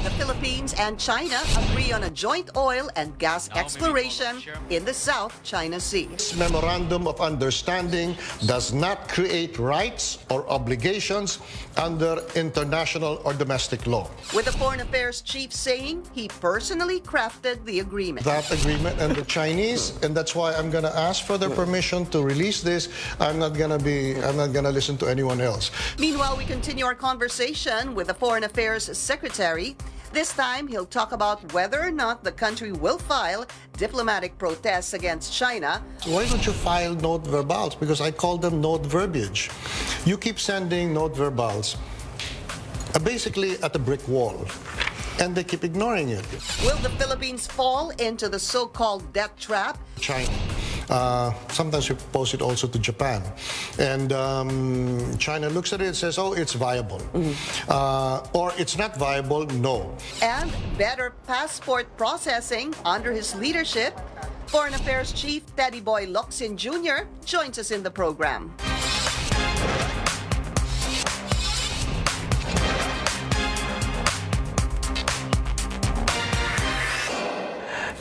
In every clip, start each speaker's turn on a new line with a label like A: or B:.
A: The Philippines and China agree on a joint oil and gas exploration in the South China Sea.
B: This memorandum of understanding does not create rights or obligations under international or domestic law.
A: With the Foreign Affairs chief saying he personally crafted the agreement.
B: That agreement and the Chinese, and that's why I'm going to ask for their permission to release this. I'm not going to listen to anyone else.
A: Meanwhile, we continue our conversation with the Foreign Affairs Secretary. This time, he'll talk about whether or not the country will file diplomatic protests against China.
B: Why don't you file note verbals? Because I call them note verbiage. You keep sending note verbals basically at a brick wall, and they keep ignoring it.
A: Will the Philippines fall into the so-called debt trap?
B: China. Sometimes we pose it also to Japan. And China looks at it and says, oh, it's viable. Or it's not viable, no.
A: And better passport processing under his leadership. Foreign Affairs Chief Teddy Boy Locsin Jr. joins us in the program.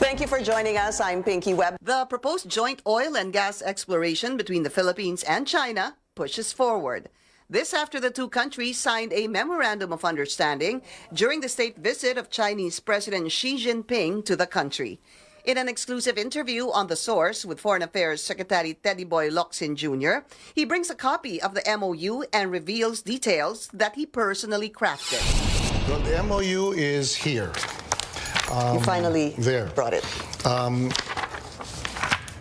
A: Thank you for joining us. I'm Pinky Webb. The proposed joint oil and gas exploration between the Philippines and China pushes forward. This after the two countries signed a memorandum of understanding during the state visit of Chinese President Xi Jinping to the country. In an exclusive interview on The Source with Foreign Affairs Secretary Teddy Boy Locsin Jr., he brings a copy of the MOU and reveals details that he personally crafted.
B: Well, the MOU is here.
A: You finally brought it.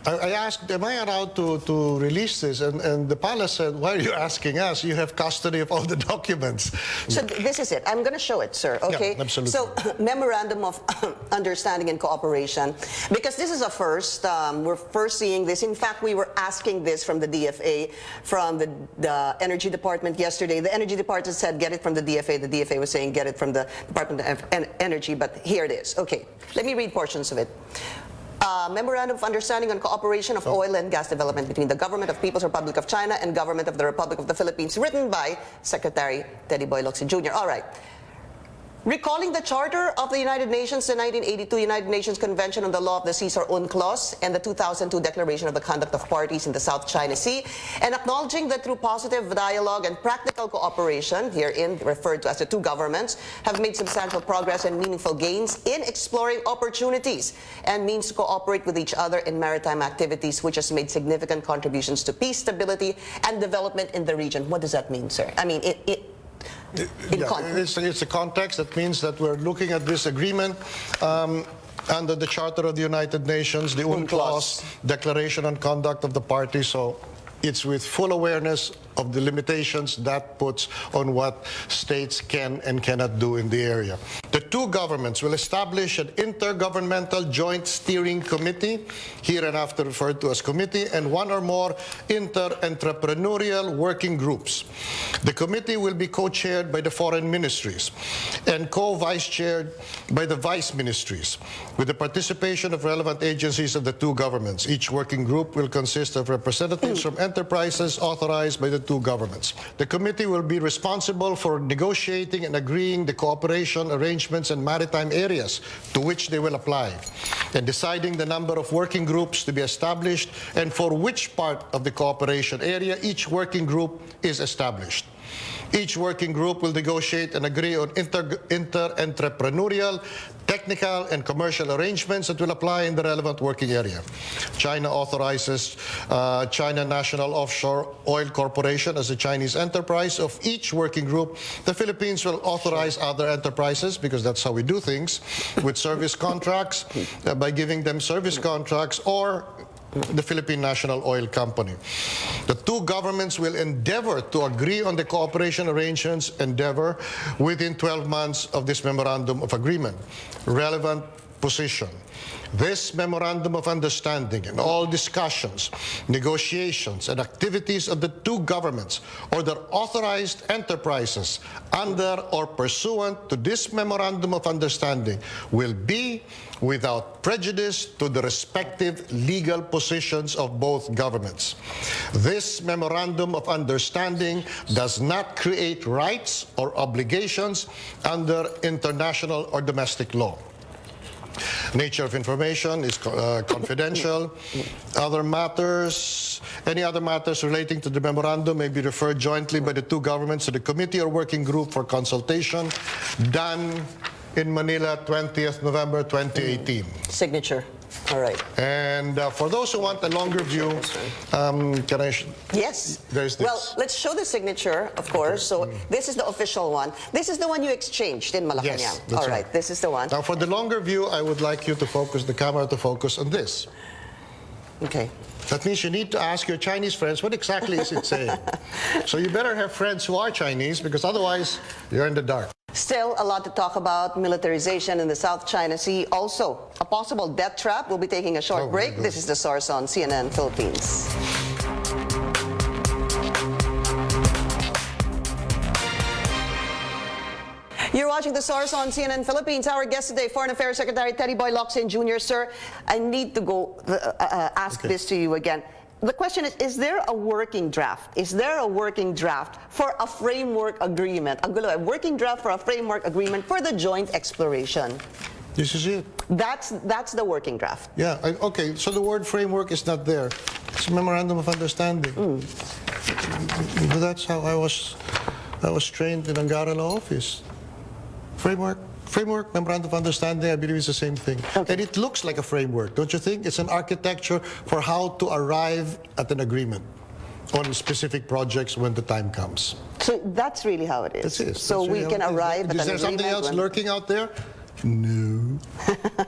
B: I asked, am I allowed to release this? And the palace said, why are you asking us? You have custody of all the documents.
A: So this is it. I'm going to show it, sir. Okay?
B: Yeah, absolutely.
A: So Memorandum of Understanding and Cooperation, because this is a first. We're first seeing this. In fact, we were asking this from the DFA, from the Energy Department yesterday. The Energy Department said, get it from the DFA. The DFA was saying, get it from the Department of Energy. But here it is. Okay. Let me read portions of it. Memorandum of Understanding on Cooperation of Oil and Gas Development between the Government of People's Republic of China and Government of the Republic of the Philippines, written by Secretary Teddy Boy Locsin Jr. All right. Recalling the Charter of the United Nations, the 1982 United Nations Convention on the Law of the Seas or UNCLOS, and the 2002 Declaration of the Conduct of Parties in the South China Sea, and acknowledging that through positive dialogue and practical cooperation, herein referred to as the two governments, have made substantial progress and meaningful gains in exploring opportunities and means to cooperate with each other in maritime activities, which has made significant contributions to peace, stability, and development in the region. What does that mean, sir? I mean,
B: it's a context. That means that we're looking at this agreement under the Charter of the United Nations, the UNCLOS, Declaration on Conduct of the Parties. So it's with full awareness of the limitations that puts on what states can and cannot do in the area. The two governments will establish an intergovernmental joint steering committee, hereinafter referred to as committee, and one or more inter-entrepreneurial working groups. The committee will be co-chaired by the foreign ministries and co-vice-chaired by the vice ministries, with the participation of relevant agencies of the two governments. Each working group will consist of representatives from enterprises authorized by the two governments. The committee will be responsible for negotiating and agreeing the cooperation arrangements and maritime areas to which they will apply, and deciding the number of working groups to be established and for which part of the cooperation area each working group is established. Each working group will negotiate and agree on inter-entrepreneurial, technical, and commercial arrangements that will apply in the relevant working area. China authorizes China National Offshore Oil Corporation as a Chinese enterprise of each working group. The Philippines will authorize other enterprises, because that's how we do things, with service contracts, by giving them service contracts, or the Philippine National Oil Company. The two governments will endeavor to agree on the cooperation arrangements within 12 months of this memorandum of agreement. Relevant position. This memorandum of understanding and all discussions, negotiations, and activities of the two governments or their authorized enterprises under or pursuant to this memorandum of understanding will be without prejudice to the respective legal positions of both governments. This memorandum of understanding does not create rights or obligations under international or domestic law. Nature of information is confidential. Any other matters relating to the memorandum may be referred jointly by the two governments to the committee or working group for consultation, done in Manila, 20th November 2018.
A: Signature. All right.
B: And for those who want a longer view, can I?
A: Yes.
B: There's this.
A: Well, let's show the signature, of course. So this is the official one. This is the one you exchanged in Malacanang.
B: Yes, that's
A: All right. This is the one.
B: Now, for the longer view, I would like you to focus, the camera to focus on this.
A: Okay.
B: That means you need to ask your Chinese friends, what exactly is it saying? So you better have friends who are Chinese, because otherwise, you're in the dark.
A: Still a lot to talk about. Militarization in the South China Sea. Also, a possible death trap. We'll be taking a short break. This is the source on CNN Philippines. You're watching The Source on CNN Philippines. Our guest today, Foreign Affairs Secretary Teddy Boy Locsin Jr. Sir, I need to go ask this to you again. The question is there a working draft? Is there a working draft for a framework agreement? A working draft for a framework agreement for the joint exploration?
B: This is it.
A: That's the working draft.
B: Yeah, okay, so the word framework is not there. It's a memorandum of understanding. That's how I was trained in Angara Law Office. Framework, memorandum of understanding, I believe is the same thing.
A: Okay.
B: And it looks like a framework, don't you think? It's an architecture for how to arrive at an agreement on specific projects when the time comes.
A: So that's really how it is.
B: That's it.
A: So
B: That's
A: we
B: really
A: can
B: how it is.
A: arrive at an agreement.
B: Is there something else lurking out there? No.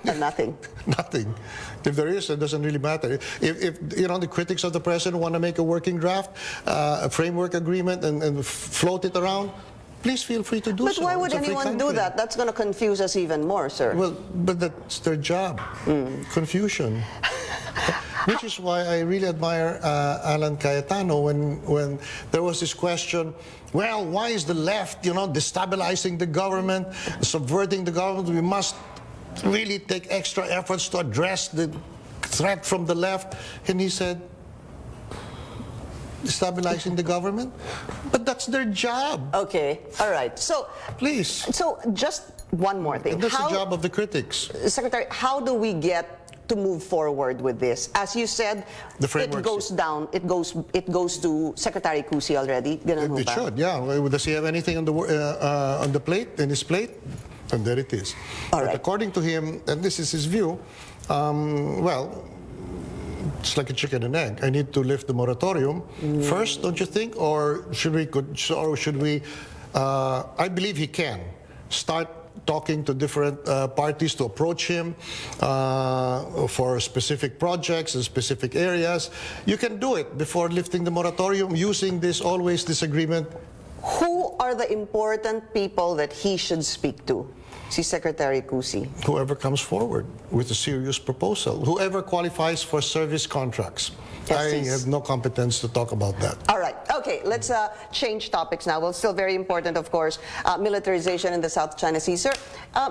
A: Nothing.
B: Nothing. If there is, it doesn't really matter. If you know, the critics of the president want to make a working draft, a framework agreement, and float it around, please feel free to do so.
A: But why would
B: It's a free
A: anyone do
B: country.
A: that? That's going to confuse us even more, sir.
B: Well, but that's their job. Confusion. Which is why I really admire Alan Cayetano when there was this question, well, why is the left, destabilizing the government, subverting the government? We must really take extra efforts to address the threat from the left. And he said, destabilizing the government? But that's their job.
A: Okay, all right. So,
B: please.
A: So just one more thing.
B: And that's the job of the critics.
A: Secretary, how do we get to move forward with this? As you said, it goes down. It goes to Secretary Cusi already.
B: It should, yeah. Does he have anything on the plate, in his plate? And there it is.
A: All right.
B: According to him, and this is his view, well, it's like a chicken and egg. I need to lift the moratorium first, don't you think? Or should we? I believe he can start talking to different parties to approach him for specific projects in specific areas. You can do it before lifting the moratorium using this agreement.
A: Who are the important people that he should speak to? Si Secretary Cusi.
B: Whoever comes forward with a serious proposal, whoever qualifies for service contracts. I have no competence to talk about that.
A: All right. Okay, let's change topics now. Well, still very important, of course, militarization in the South China Sea. Sir,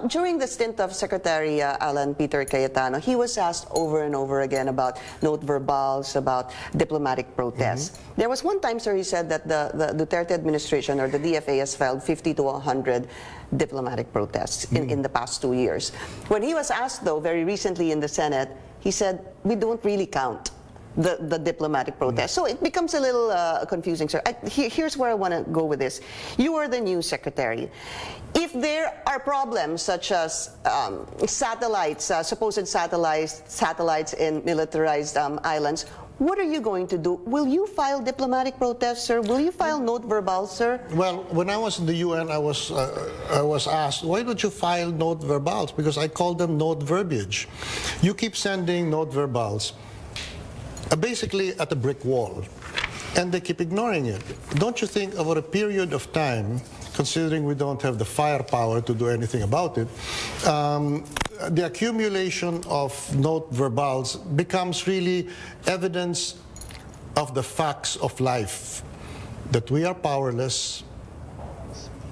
A: during the stint of Secretary Alan Peter Cayetano, he was asked over and over again about note verbals, about diplomatic protests. There was one time, sir, he said that the Duterte administration or the DFA has filed 50 to 100 diplomatic protests in the past 2 years. When he was asked, though, very recently in the Senate, he said, we don't really count the diplomatic protest. So it becomes a little confusing, sir. Here's where I want to go with this. You are the new secretary. If there are problems such as satellites, supposed satellites in militarized islands, what are you going to do? Will you file diplomatic protests, sir? Will you file note verbals, sir?
B: Well, when I was in the UN, I was asked, why don't you file note verbals? Because I call them note verbiage. You keep sending note verbals basically at a brick wall, and they keep ignoring it. Don't you think over a period of time, considering we don't have the firepower to do anything about it, the accumulation of note verbals becomes really evidence of the facts of life, that we are powerless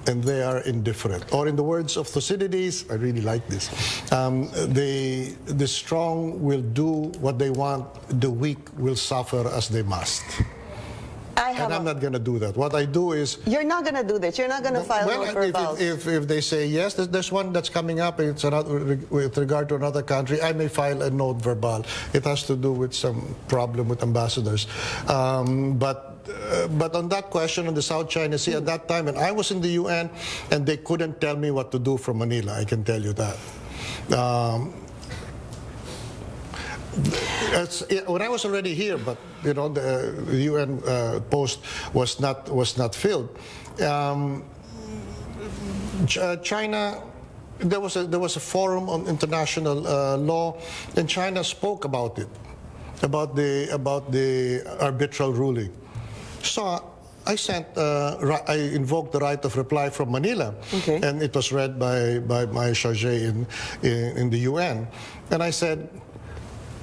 B: and they are indifferent. Or in the words of Thucydides, I really like this, the strong will do what they want, the weak will suffer as they must. And I'm not going to do that. What I do is...
A: You're not going to do this. You're not going to file note verbals.
B: If they say yes, there's one that's coming up. It's with regard to another country. I may file a note verbal. It has to do with some problem with ambassadors. But on that question on the South China Sea, at that time, and I was in the UN, and they couldn't tell me what to do from Manila. I can tell you that. When I was already here, but you know the UN post was not filled. China, there was a forum on international law, and China spoke about it, about the arbitral ruling. So I invoked the right of reply from Manila, and it was read by my charge in the UN, and I said,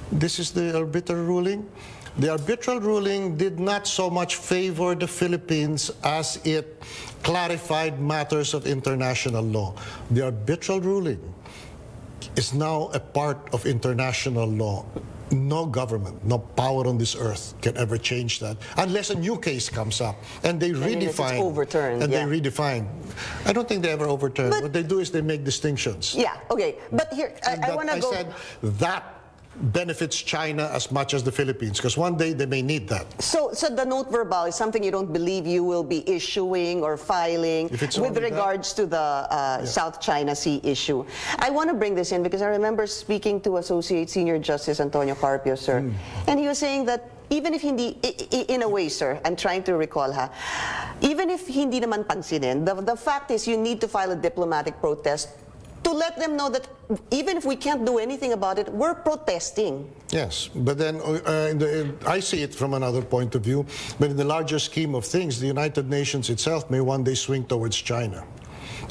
B: this is the arbitral ruling. The arbitral ruling did not so much favor the Philippines as it clarified matters of international law. The arbitral ruling is now a part of international law. No government, no power on this earth can ever change that unless a new case comes up and they redefine.
A: It's overturned.
B: And they redefine. I don't think they ever overturn. What they do is they make distinctions.
A: Yeah. Okay. But here, I want to go.
B: I said that benefits China as much as the Philippines, because one day they may need that.
A: So the note verbal is something you don't believe you will be issuing or filing with regards to the South China Sea issue. I want to bring this in because I remember speaking to Associate Senior Justice Antonio Carpio, sir, and he was saying that even if hindi, in a way, sir, I'm trying to recall, even if hindi naman pansinin, the fact is you need to file a diplomatic protest to let them know that even if we can't do anything about it, we're protesting.
B: Yes, but then I see it from another point of view. But in the larger scheme of things, the United Nations itself may one day swing towards China.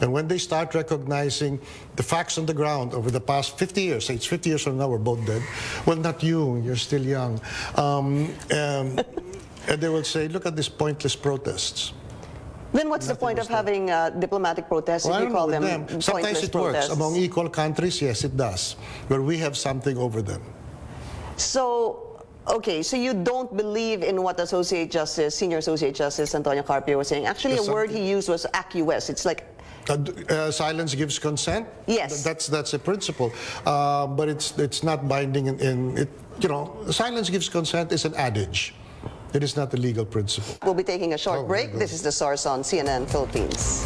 B: And when they start recognizing the facts on the ground over the past 50 years, say it's 50 years from now, we're both dead. Well, not you, you're still young. And they will say, look at these pointless protests.
A: Then what's the point of having diplomatic protests if you call them pointless
B: Sometimes it
A: protests?
B: works. Among equal countries, yes, it does. Where we have something over them.
A: So, okay, so you don't believe in what Senior Associate Justice Antonio Carpio was saying. Actually, a word he used was acquiesce. It's like...
B: silence gives consent?
A: Yes.
B: That's a principle. But it's not binding in it. You know, silence gives consent is an adage. It is not a legal principle.
A: We'll be taking a short break. This is the source on CNN Philippines.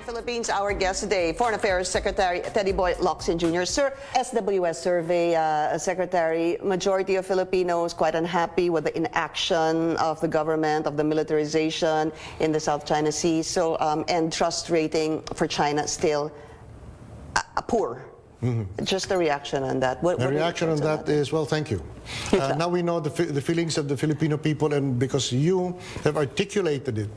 A: Philippines, our guest today, Foreign Affairs Secretary Teddy Boy Locsin Jr. Sir, SWS survey, Secretary, majority of Filipinos quite unhappy with the inaction of the government, of the militarization in the South China Sea. So, and trust rating for China still poor. Just a reaction on that.
B: The reaction on that is, well, thank you. Now we know the feelings of the Filipino people, and because you have articulated it,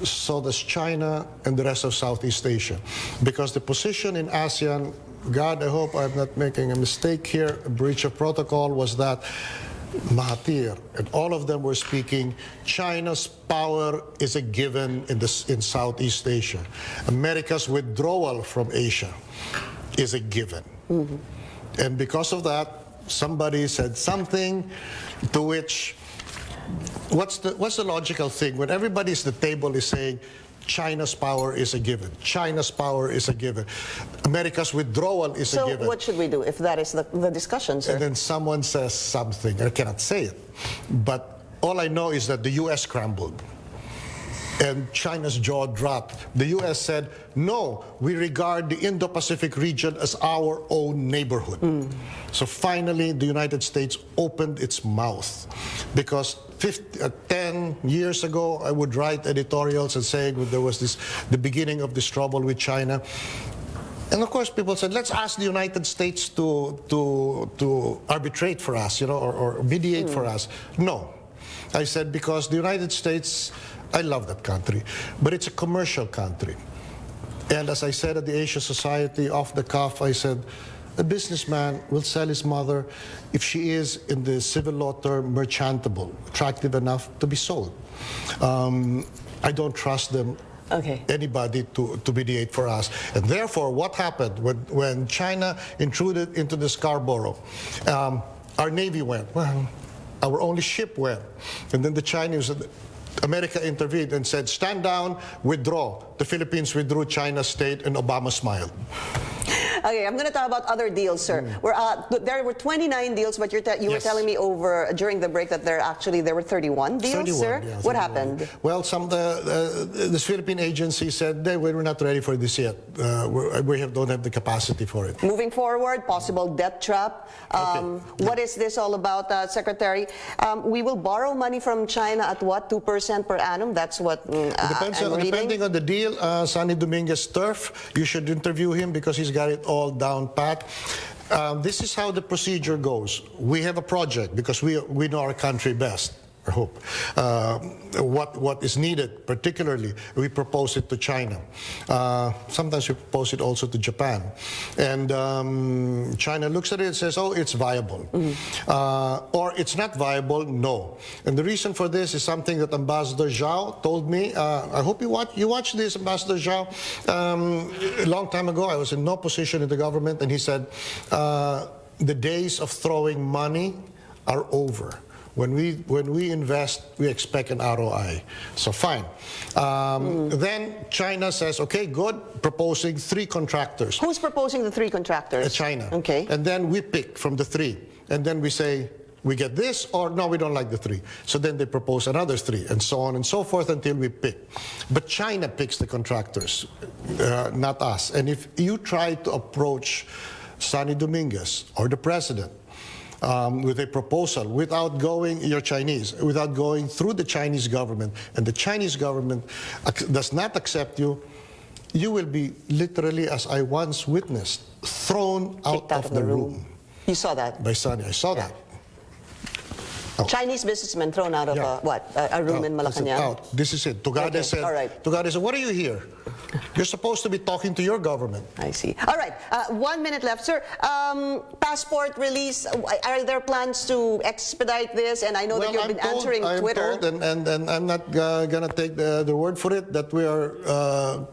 B: so does China and the rest of Southeast Asia. Because the position in ASEAN, God, I hope I'm not making a mistake here, a breach of protocol, was that Mahathir and all of them were speaking, China's power is a given in Southeast Asia. America's withdrawal from Asia is a given. And because of that, somebody said something to which, what's the logical thing when everybody's at the table is saying China's power is a given, China's power is a given, America's withdrawal is a given.
A: So what should we do if that is the discussion, sir?
B: And then someone says something, I cannot say it, but all I know is that the US scrambled. And China's jaw dropped. The U.S. said, no, we regard the Indo-Pacific region as our own neighborhood. So finally, the United States opened its mouth. Because 10 years ago, I would write editorials and saying there was the beginning of this trouble with China. And of course, people said, let's ask the United States to arbitrate for us, or mediate for us. No. I said, because the United States, I love that country, but it's a commercial country. And as I said at the Asia Society, off the cuff, I said, a businessman will sell his mother if she is, in the civil law term, merchantable, attractive enough to be sold. I don't trust them.
A: Okay.
B: Anybody to mediate for us. And therefore, what happened when China intruded into the Scarborough? Our Navy went, well, our only ship went. And then the Chinese, America intervened and said, stand down, withdraw. The Philippines withdrew, China stayed, and Obama smiled.
A: Okay, I'm going to talk about other deals, sir. There were 29 deals, but you were telling me during the break that there were 31 deals, 31, sir?
B: Yeah,
A: what happened?
B: Well, the Philippine agency said, we're not ready for this yet. We don't have the capacity for it.
A: Moving forward, possible debt trap. What is this all about, Secretary? We will borrow money from China at what, 2% per annum? That's what
B: Depending on the deal, Sonny Dominguez Turf, you should interview him because he's got it all down pat. This is how the procedure goes. We have a project because we know our country best. I hope. What is needed, particularly, we propose it to China. Sometimes we propose it also to Japan. And China looks at it and says, oh, it's viable. Or it's not viable, no. And the reason for this is something that Ambassador Zhao told me. I hope you watch this, Ambassador Zhao. A long time ago, I was in no position in the government, and he said, the days of throwing money are over. When we invest, we expect an ROI. So fine. Then China says, okay, good, proposing 3 contractors.
A: Who's proposing the 3 contractors?
B: China.
A: Okay.
B: And then we pick from the 3. And then we say, we get this, or no, we don't like the 3. So then they propose another 3, and so on and so forth until we pick. But China picks the contractors, not us. And if you try to approach Sonny Dominguez or the president, with a proposal without going through the Chinese government, and the Chinese government does not accept you, you will be literally, as I once witnessed, thrown out of the room.
A: You saw that?
B: By Sonny, I saw that. Out.
A: Chinese businessmen thrown out of a room in Malacanang?
B: Out. This is it. Tugade said, what are you here? You're supposed to be talking to your government.
A: I see. All right. 1 minute left. Sir, passport release, are there plans to expedite this? And I know that you've been answering Twitter.
B: I'm told, and I'm not going to take the word for it, that we are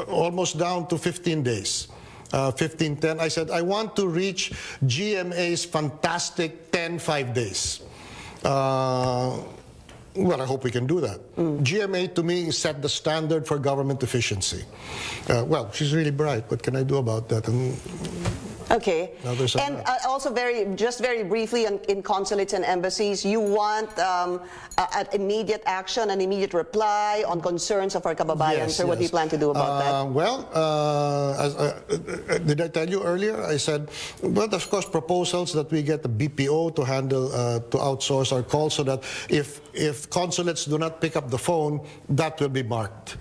B: almost down to 15 days. 15-10. I said, I want to reach GMA's fantastic 10-5 days. Well, I hope we can do that. GMA, to me, set the standard for government efficiency. Well, she's really bright. What can I do about that?
A: Okay. And also, very briefly, in consulates and embassies, you want an immediate action, an immediate reply on concerns of our kababayan. Sir, what do you plan to do about that?
B: Well, did I tell you earlier? I said, well, of course, proposals that we get the BPO to handle, to outsource our calls, so that if consulates do not pick up the phone, that will be marked.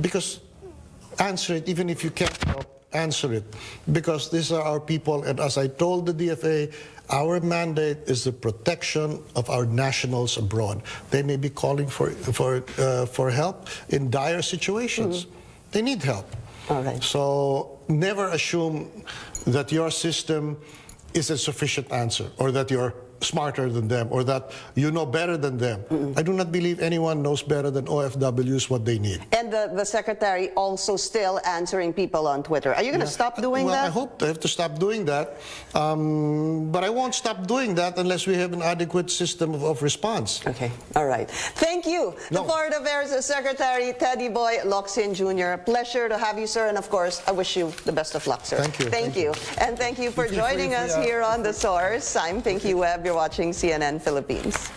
B: Because answer it, even if you can't help, answer it, because these are our people, and as I told the DFA, our mandate is the protection of our nationals abroad. They may be calling for help in dire situations. They need help.
A: All right.
B: So never assume that your system is a sufficient answer, or that you're smarter than them, or that you know better than them. I do not believe anyone knows better than OFWs what they need.
A: And the Secretary also still answering people on Twitter. Are you going to stop doing that?
B: I hope I have to stop doing that. But I won't stop doing that unless we have an adequate system of response.
A: Okay. All right. Thank you. The Foreign Affairs Secretary, Teddy Boy Locsin Jr. Pleasure to have you, sir. And of course, I wish you the best of luck, sir.
B: Thank you.
A: Thank you. And thank you for joining us here on The Source. I'm Pinky Webb. You're watching CNN Philippines.